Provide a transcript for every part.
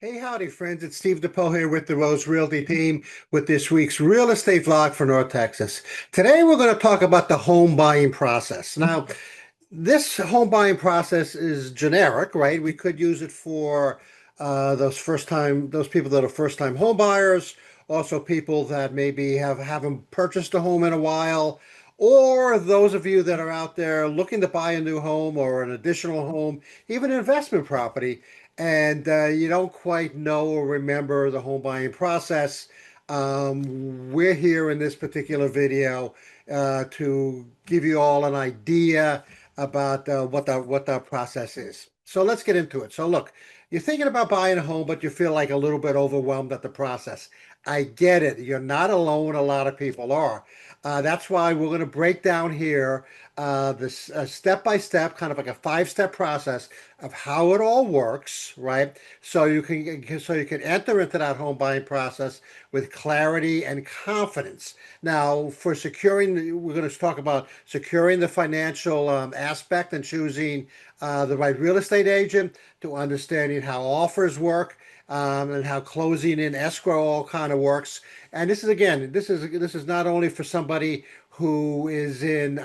Hey, howdy, friends. It's Depoe here with the Rose Realty team with this week's real estate vlog for North Texas. Today, we're going to talk about the home buying process. Now, this home buying process is generic, right? We could use it for those people that are first-time home buyers, also people that maybe haven't purchased a home in a while, or those of you that are out there looking to buy a new home or an additional home, even investment property, and you don't quite know or remember the home buying process. We're here in this particular video to give you all an idea about what that process is. So let's get into it. So look, you're thinking about buying a home, but you feel like a little bit overwhelmed at the process. I get it. You're not alone. A lot of people are. That's why we're going to break down here this step by step, kind of like a five-step process of how it all works, right? So you can enter into that home buying process with clarity and confidence. Now, for securing, we're going to talk about securing the financial aspect and choosing the right real estate agent, to understanding how offers work, and how closing in escrow all kind of works. And this is again, this is not only for somebody who is in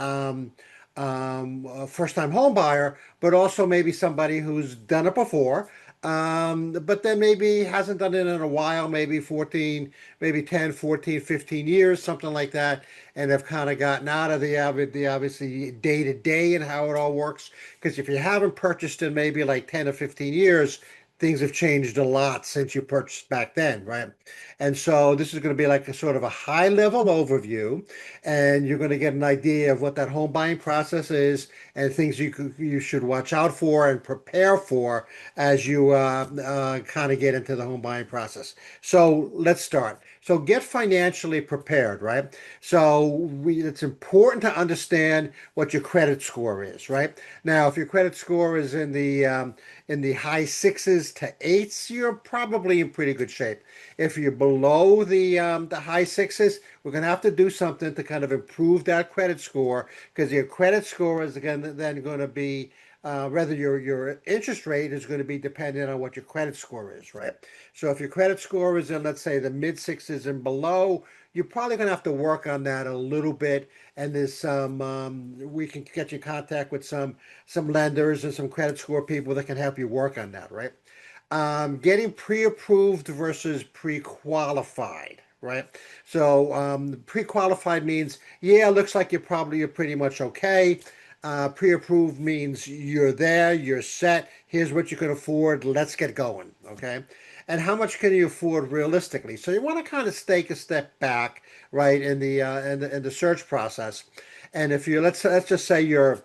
a first-time home buyer, but also maybe somebody who's done it before, but then maybe hasn't done it in a while, maybe 14, maybe 10, 14, 15 years, something like that, and have kind of gotten out of the obviously day to day and how it all works. Because if you haven't purchased in maybe like 10 or 15 years, things have changed a lot since you purchased back then, right? And so this is going to be like a sort of a high level overview, and you're going to get an idea of what that home buying process is and things you should watch out for and prepare for as you kind of get into the home buying process. So let's start. So get financially prepared, right? It's important to understand what your credit score is, right? Now, if your credit score is in the high sixes to eights, you're probably in pretty good shape. If you're below the high sixes, we're going to have to do something to kind of improve that credit score, because your credit score is again then going to be rather your interest rate is going to be dependent on what your credit score is, right? So if your credit score is in, let's say, the mid sixes and below, you're probably going to have to work on that a little bit. And there's some we can get you in contact with some lenders and some credit score people that can help you work on that, right? Getting pre-approved versus pre-qualified, right? So pre-qualified means, yeah, it looks like you're pretty much okay. Pre-approved means you're there, you're set. Here's what you can afford. Let's get going, okay? And how much can you afford realistically? So you want to kind of take a step back, right, in the search process. And if you let's just say your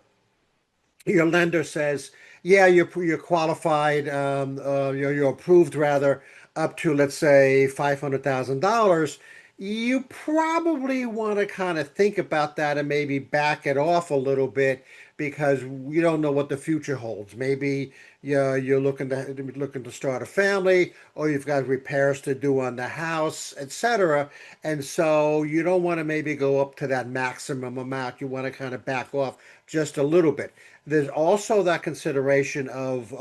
lender says, yeah, you're qualified, you're approved rather, up to, let's say, $500,000. You probably want to kind of think about that and maybe back it off a little bit, because we don't know what the future holds. Maybe you're looking to start a family, or you've got repairs to do on the house, etc. And so you don't want to maybe go up to that maximum amount. You want to kind of back off just a little bit. There's also that consideration of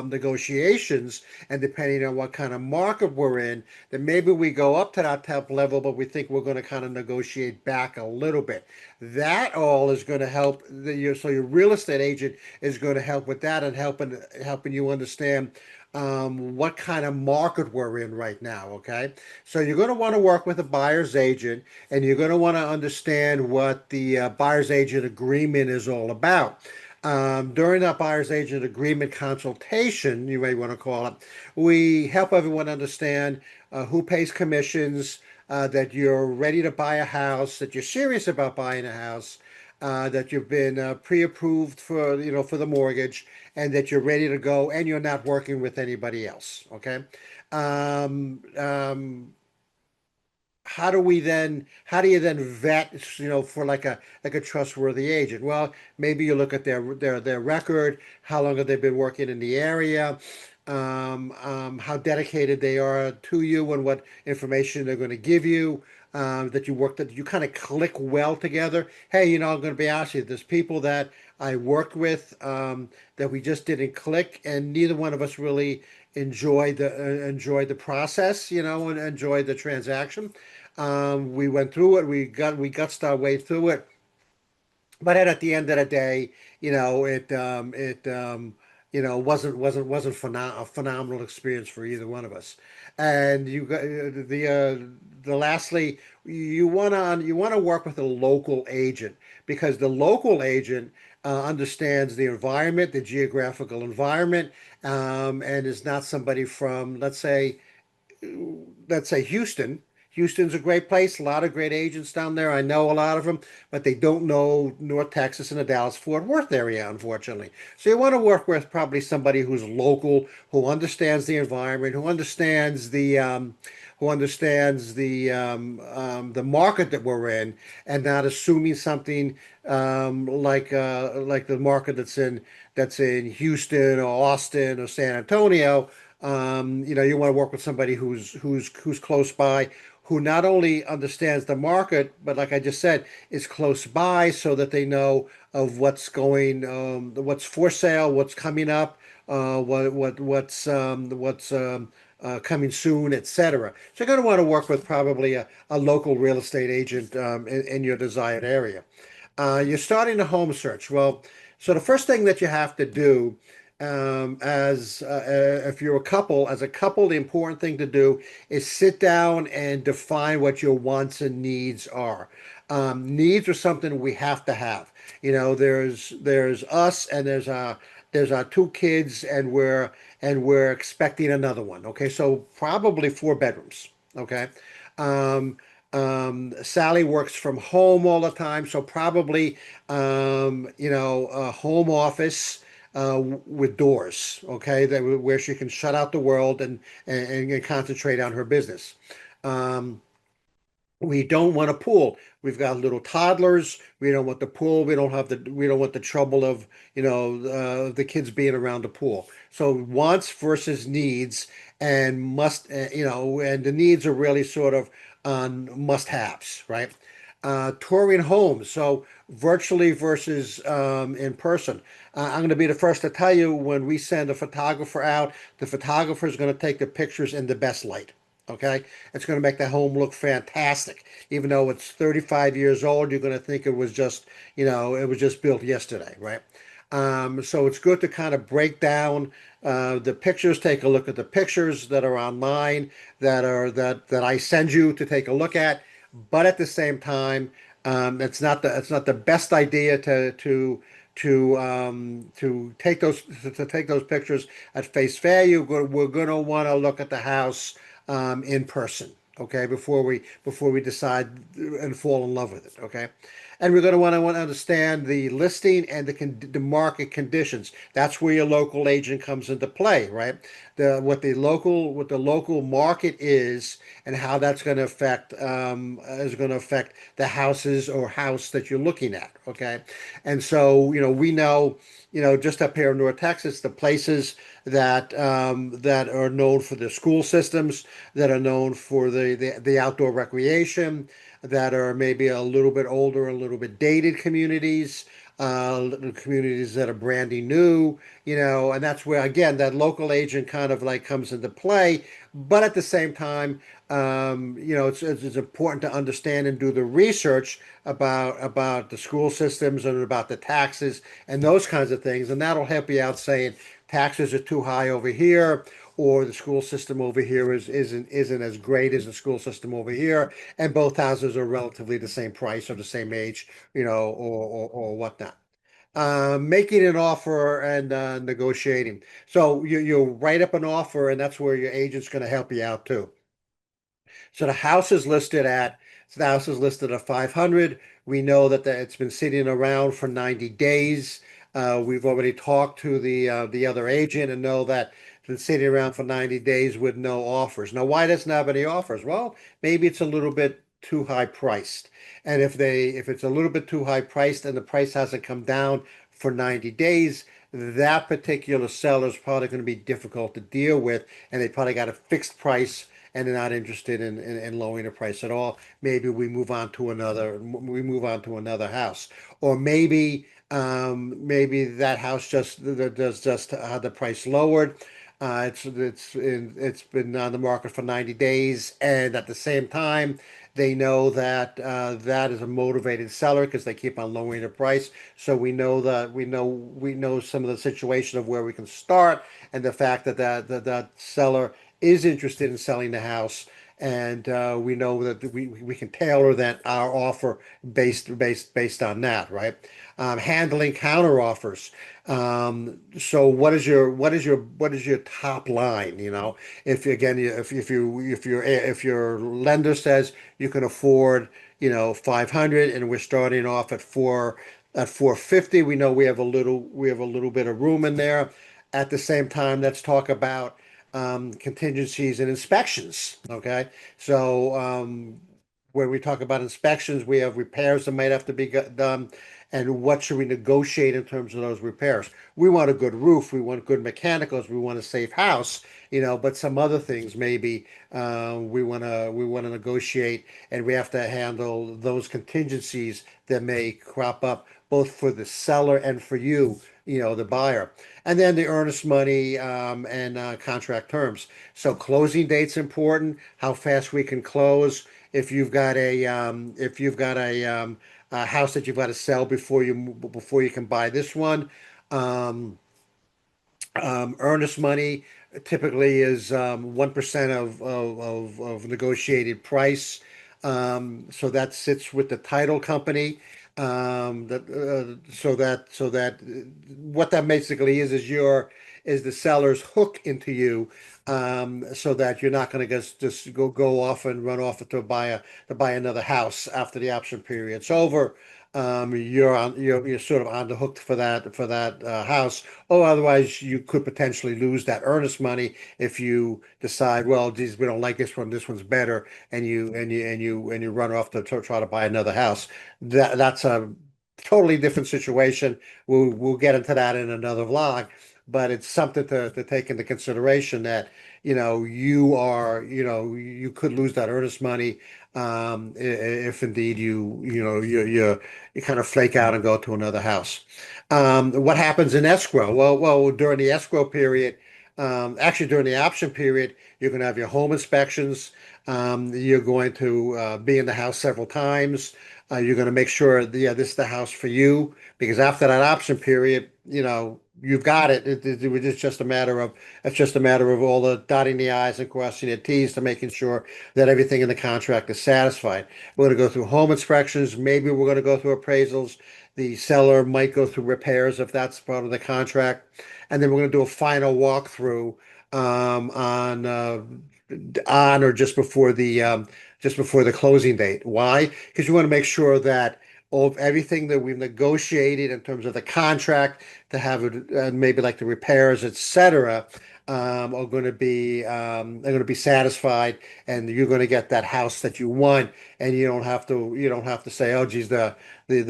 negotiations, and depending on what kind of market we're in, then maybe we go up to that top level, but we think we're going to kind of negotiate back a little bit. That all is going to help so your real estate agent is going to help with that, and helping you understand what kind of market we're in right now. Okay, so you're going to want to work with a buyer's agent, and you're going to want to understand what the buyer's agent agreement is all about. During that buyer's agent agreement consultation, you may want to call it, we help everyone understand who pays commissions, that you're ready to buy a house, that you're serious about buying a house, that you've been pre-approved for the mortgage, and that you're ready to go, and you're not working with anybody else. Okay. Um, um, how do you then vet, for like a trustworthy agent? Well, maybe you look at their record. How long have they been working in the area? How dedicated they are to you, and what information they're going to give you. That you kind of click well together. Hey, I'm going to be honest with you. There's people that I worked with, that we just didn't click, and neither one of us really enjoy the process, and enjoy the transaction. We went through it. We gutsed our way through it. But then at the end of the day, wasn't a phenomenal experience for either one of us. And you got the lastly, you wanna work with a local agent, because the local agent understands the environment, the geographical environment, and is not somebody from, let's say Houston. Houston's a great place. A lot of great agents down there. I know a lot of them, but they don't know North Texas and the Dallas-Fort Worth area, unfortunately. So you want to work with probably somebody who's local, who understands the environment, who understands the market that we're in, and not assuming something like the market that's in Houston or Austin or San Antonio. You want to work with somebody who's close by, who not only understands the market, but like I just said, is close by, so that they know of what's for sale, what's coming up, what's coming soon, etc. So you're going to want to work with probably a local real estate agent in your desired area. You're starting a home search. Well, so the first thing that you have to do, as if you're as a couple, the important thing to do is sit down and define what your wants and needs are. Needs are something we have to have. There's us, and there's our two kids, and we're expecting another one. Okay, so probably 4 bedrooms. Okay. Um, Sally works from home all the time, so probably a home office with doors, okay, where she can shut out the world and concentrate on her business. Um, we don't want a pool. We've got little toddlers. We don't want the pool. We don't want the trouble of, the kids being around the pool. So wants versus needs, and and the needs are really sort of on must-haves, right? Touring homes, so virtually versus in person. I'm going to be the first to tell you, when we send a photographer out, the photographer is going to take the pictures in the best light. Okay, it's going to make the home look fantastic. Even though it's 35 years old, you're going to think it was just built yesterday, right? So it's good to kind of break down the pictures, take a look at the pictures that are online, that I send you to take a look at. But at the same time, it's not the best idea to take those pictures at face value. We're going to want to look at the house in person, okay, before we decide and fall in love with it, okay. And we're going to want to understand the listing and the market conditions. That's where your local agent comes into play, right? What the local market is, and how that's going to affect the houses or house that you're looking at, okay. And so we know, just up here in North Texas, the places that are known for their school systems, that are known for the outdoor recreation, that are maybe a little bit older, a little bit dated communities, communities that are brandy new, and that's where, again, that local agent kind of like comes into play. But at the same time, it's important to understand and do the research about the school systems and about the taxes and those kinds of things, and that'll help you out, saying taxes are too high over here, or the school system over here isn't as great as the school system over here, and both houses are relatively the same price or the same age, or whatnot. Making an offer and negotiating. So you write up an offer, and that's where your agent's going to help you out too. So the house is listed at 500. We know that it's been sitting around for 90 days. We've already talked to the other agent and know that it's been sitting around for 90 days with no offers. Now, why doesn't have any offers? Well, maybe it's a little bit too high priced. And if it's a little bit too high priced and the price hasn't come down for 90 days, that particular seller is probably going to be difficult to deal with, and they probably got a fixed price, and they're not interested in lowering the price at all. Maybe we move on to another house, or maybe that house just does just had the price lowered. It's been on the market for 90 days, and at the same time, they know that that is a motivated seller because they keep on lowering the price. So we know some of the situation of where we can start, and the fact that seller is interested in selling the house, and we know that we can tailor that our offer based on that, right? Handling counter offers. So what is your top line? If again, if your lender says you can afford, 500, and we're starting off at 450, we know we have a little bit of room in there. At the same time, let's talk about contingencies and inspections. Okay, so when we talk about inspections, we have repairs that might have to be done, and what should we negotiate in terms of those repairs? We want a good roof, we want good mechanicals, we want a safe house, but some other things maybe we want to negotiate, and we have to handle those contingencies that may crop up both for the seller and for you, the buyer. And then the earnest money and contract terms. So closing date's important, how fast we can close. If you've got a house that you've got to sell before you can buy this one. Um, Earnest money typically is 1% of negotiated price. So that sits with the title company. So that what that basically is the seller's hook into you, so that you're not going to just go off and run off to buy another house after the option period's over. You're sort of on the hook for that house. Or otherwise, you could potentially lose that earnest money if you decide, well, geez, we don't like this one. This one's better, and you run off to try to buy another house. That's a totally different situation. We'll get into that in another vlog, but it's something to take into consideration that you could lose that earnest money, if indeed you kind of flake out and go to another house. What happens in escrow? Well, during the escrow period, actually during the option period, you're going to have your home inspections. You're going to be in the house several times. You're going to make sure, yeah, this is the house for you, because after that option period, you've got it. It's just a matter of all the dotting the i's and crossing the t's to making sure that everything in the contract is satisfied. We're going to go through home inspections. Maybe we're going to go through appraisals. The seller might go through repairs if that's part of the contract, and then we're going to do a final walkthrough um, on uh, on or just before the closing date. Why? Because you want to make sure that all of everything that we've negotiated in terms of the contract to have it, maybe like the repairs, etc., are going to be satisfied, and you're going to get that house that you want, and you don't have to say, oh geez, we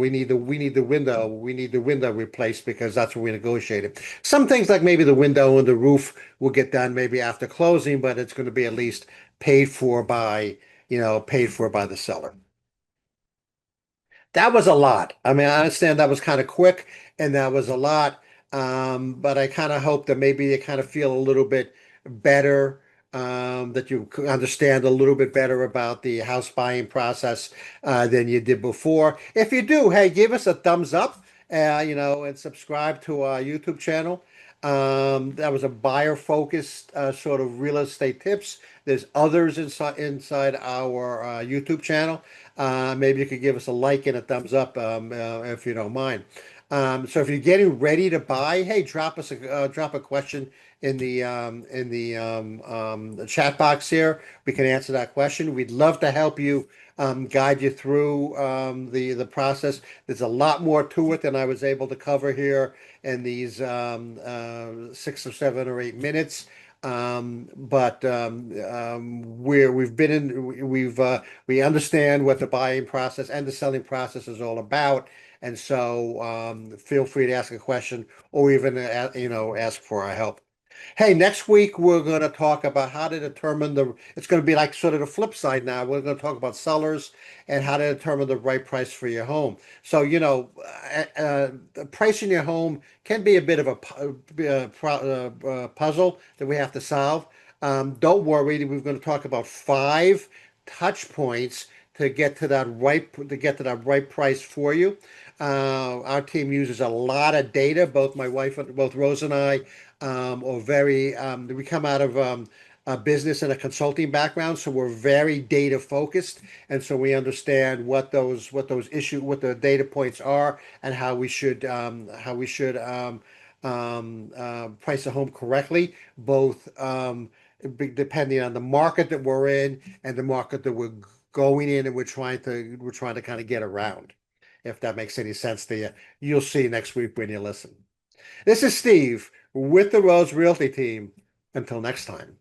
need the window replaced because that's what we negotiated. Some things like maybe the window and the roof will get done maybe after closing, but it's going to be at least paid for by the seller. That was a lot. I mean, I understand that was kind of quick, and that was a lot. But I kind of hope that maybe you kind of feel a little bit better, that you understand a little bit better about the house buying process than you did before. If you do, hey, give us a thumbs up, and subscribe to our YouTube channel. That was a buyer-focused sort of real estate tips. There's others inside our YouTube channel. Maybe you could give us a like and a thumbs up, if you don't mind. So if you're getting ready to buy, hey, drop a question in the chat box here. We can answer that question. We'd love to help you, guide you through the process. There's a lot more to it than I was able to cover here in these 6 or 7 or 8 minutes. But we understand what the buying process and the selling process is all about. And so feel free to ask a question, or even ask for our help. Hey, next week we're going to talk about how to determine it's going to be like sort of the flip side now. We're going to talk about sellers and how to determine the right price for your home. So, the price in your home can be a bit of a puzzle that we have to solve. Don't worry, we're going to talk about five touch points to get to that right price for you. Our team uses a lot of data. Both Rose and I we come out of a business and a consulting background, so we're very data focused, and so we understand what the data points are, and how we should price a home correctly, both depending on the market that we're in and the market that we're going in, and we're trying to kind of get around. If that makes any sense to you, you'll see next week when you listen. This is Steve with the Rose Realty team. Until next time.